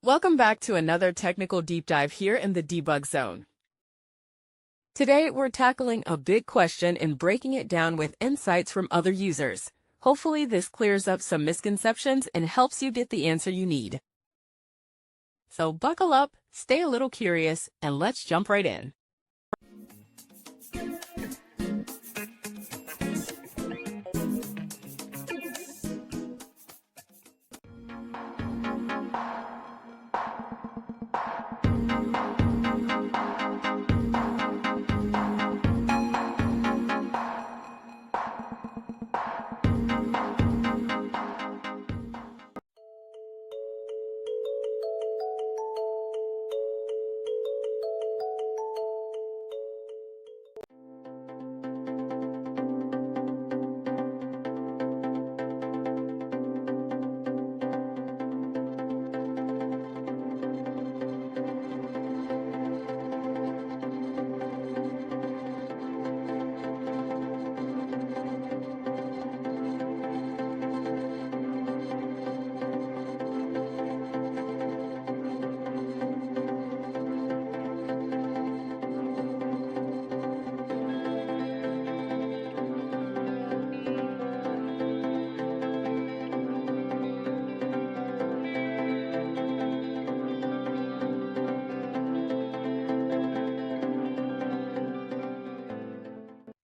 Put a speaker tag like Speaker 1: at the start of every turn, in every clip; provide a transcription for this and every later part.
Speaker 1: Welcome back to another technical deep dive here in the debug zone. Today, we're tackling a big question and breaking it down with insights from other users. Hopefully, this clears up some misconceptions and helps you get the answer you need. So buckle up, stay a little curious, and let's jump right in.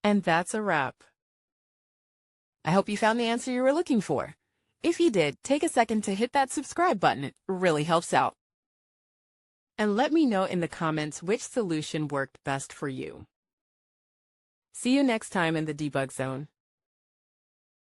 Speaker 1: And that's a wrap. I hope you found the answer you were looking for. If you did, take a second to hit that subscribe button. It really helps out. And let me know in the comments which solution worked best for you. See you next time in the debug zone.